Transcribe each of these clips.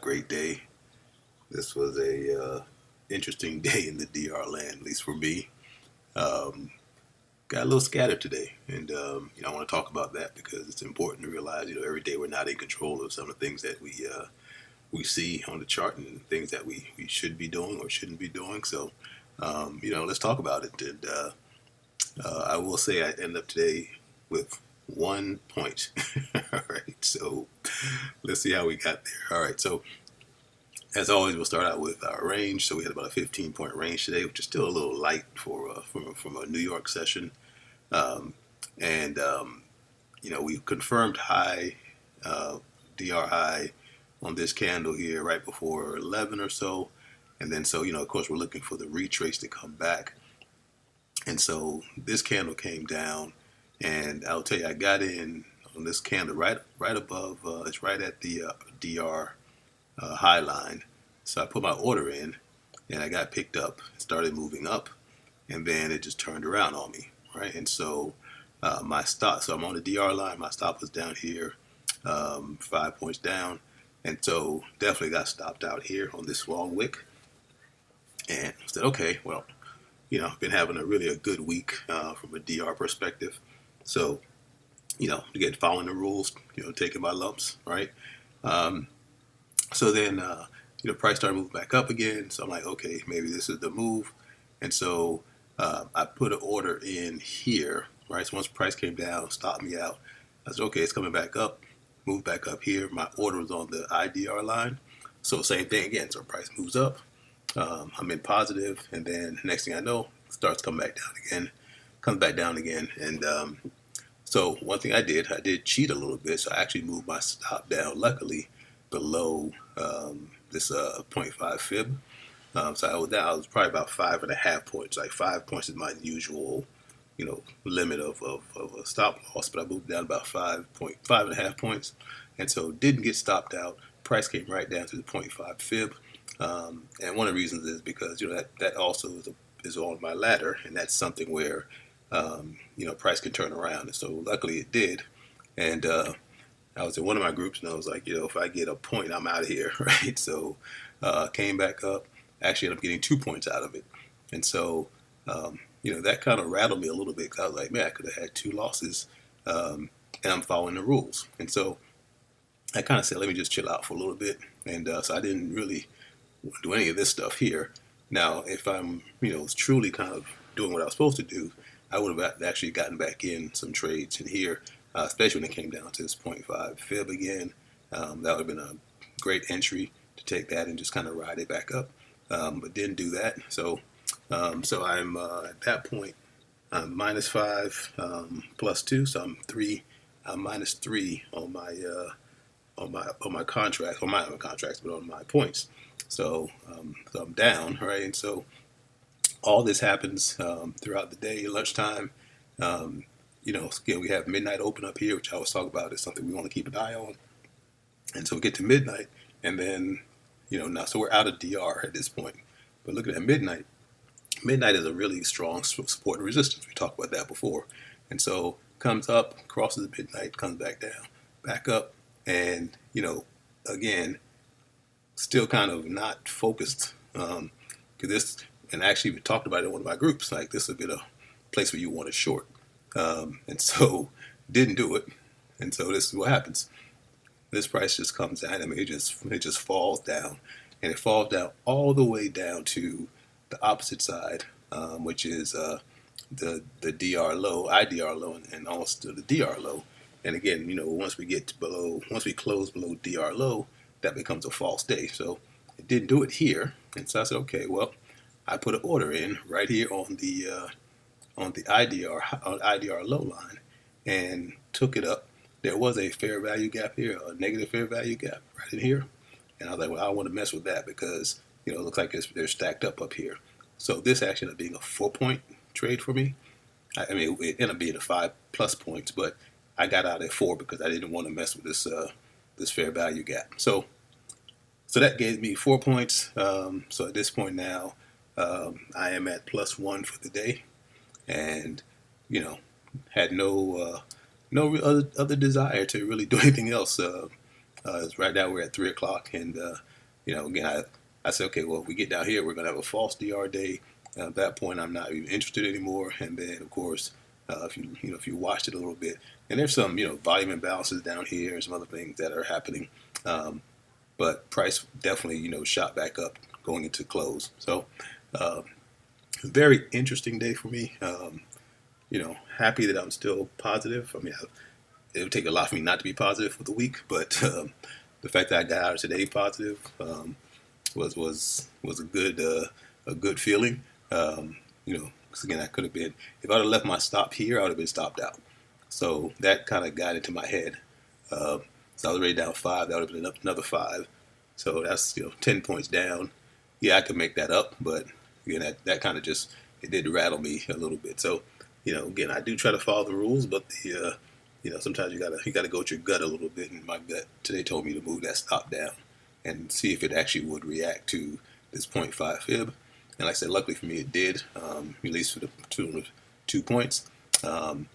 great day. This was a interesting day in the DR land, at least for me. Um, got a little scattered today, and I want to talk about that because it's important to realize, every day we're not in control of some of the things that we see on the chart and things that we should be doing or shouldn't be doing. So, let's talk about it. And I will say I end up today with 1 point. All right, so let's see how we got there. All right, so as always, we'll start out with our range. So we had about a 15-point range today, which is still a little light for from a New York session. Um, and we confirmed high, DR high on this candle here right before 11 or so. And then so of course, we're looking for the retrace to come back. And so this candle came down, and I'll tell you, I got in on this candle right above. It's right at the DR high line. So I put my order in, and I got picked up, started moving up, and then it just turned around on me, right? And so my stop, so I'm on the DR line. My stop was down here, 5 points down, and so definitely got stopped out here on this long wick, and said, okay, well, been having a good week from a DR perspective. So, again, following the rules, taking my lumps, right? So then, price started moving back up again. So I'm like, okay, maybe this is the move. And so I put an order in here, right? So once price came down, stopped me out. I said, okay, it's coming back up, move back up here. My order was on the IDR line. So same thing again. So price moves up. I'm in positive, and then next thing I know, it starts coming back down again, comes back down again. And so one thing I did cheat a little bit. So I actually moved my stop down, luckily, below this zero point 0.5 fib. So I was down. I was probably about 5.5 points. Like 5 points is my usual, limit of a stop loss. But I moved down about 5.5 points, and so didn't get stopped out. Price came right down to the zero point 0.5 fib. And one of the reasons is because that also is on my ladder, and that's something where price can turn around. And so luckily it did. And I was in one of my groups, and I was like, if I get a point, I'm out of here, right? So came back up, actually ended up getting 2 points out of it. And so, that kind of rattled me a little bit, because I was like, man, I could have had 2 losses, and I'm following the rules. And so I kind of said, let me just chill out for a little bit. And so I didn't really do any of this stuff here. Now, if I'm, truly kind of doing what I was supposed to do, I would have actually gotten back in some trades in here, especially when it came down to this zero point 0.5 fib again. That would have been a great entry to take that and just kind of ride it back up, but didn't do that. So I'm at that point, I'm -5 +2, so I'm 3. I'm -3 on my contracts, on my contracts, but on my points. So I'm down, right? And so all this happens throughout the day, lunchtime. Again, we have midnight open up here, which I was talking about is something we want to keep an eye on. And so we get to midnight, and then, now, so we're out of DR at this point. But looking at midnight, midnight is a really strong support and resistance. We talked about that before. And so comes up, crosses midnight, comes back down, back up, and, again, still kind of not focused, because this, and actually we talked about it in one of my groups, like this would be a place where you want to short, and so didn't do it. And so this is what happens. This price just comes down. I mean, it just falls down, and it falls down all the way down to the opposite side, which is the DR low, IDR low, and almost to the DR low. And again, once we close below DR low, that becomes a false day. So it didn't do it here, and so I said, okay, well, I put an order in right here on the IDR low line, and took it up. There was a fair value gap here, a negative fair value gap right in here, and I was like, well, I don't want to mess with that because it looks like they're stacked up here. So this actually ended up being a 4-point trade for me. I mean, it ended up being a 5+ points, but I got out at 4 because I didn't want to mess with this fair value gap. So that gave me 4 points. So at this point now, I am at +1 for the day, and had no other desire to really do anything else It's right now we're at 3 o'clock, and again, I said, okay, well, if we get down here, we're gonna have a false DR day. At that point, I'm not even interested anymore. And then, of course, if you watched it a little bit, and there's some volume imbalances down here and some other things that are happening, but price definitely shot back up going into close. So very interesting day for me. Happy that I'm still positive. I mean, it would take a lot for me not to be positive for the week, but the fact that I got out of today positive was a good feeling. Because again, I could have been, if I'd have left my stop here, I would have been stopped out. So that kind of got into my head. So I was already down 5. That would have been another 5. So that's 10 points down. Yeah, I could make that up, but again, that kind of just it did rattle me a little bit. So again, I do try to follow the rules, but sometimes you gotta go with your gut a little bit. And my gut today told me to move that stop down and see if it actually would react to this .5 fib. And like I said, luckily for me, it did, at least for the 2 points. But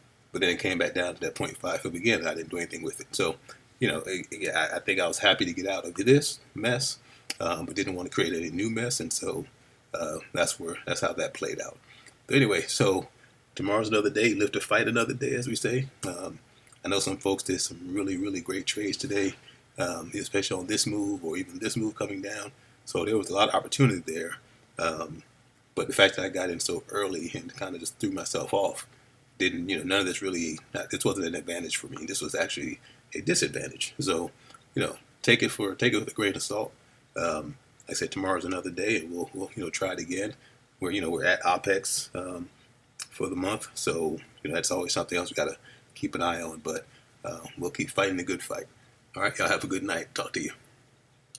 then it came back down to that .5 fib again, and I didn't do anything with it. So, I think I was happy to get out of this mess, but didn't want to create any new mess, and so that's how that played out. But anyway, so tomorrow's another day, live to fight another day, as we say. I know some folks did some really, really great trades today, especially on this move or even this move coming down. So there was a lot of opportunity there. But the fact that I got in so early and kind of just threw myself off didn't, none of this really, this wasn't an advantage for me. This was actually a disadvantage. So, take it with a grain of salt. Like I said, tomorrow's another day, and we'll try it again. We're at OPEX for the month, so that's always something else we got to keep an eye on. But we'll keep fighting the good fight. All right, y'all have a good night. Talk to you.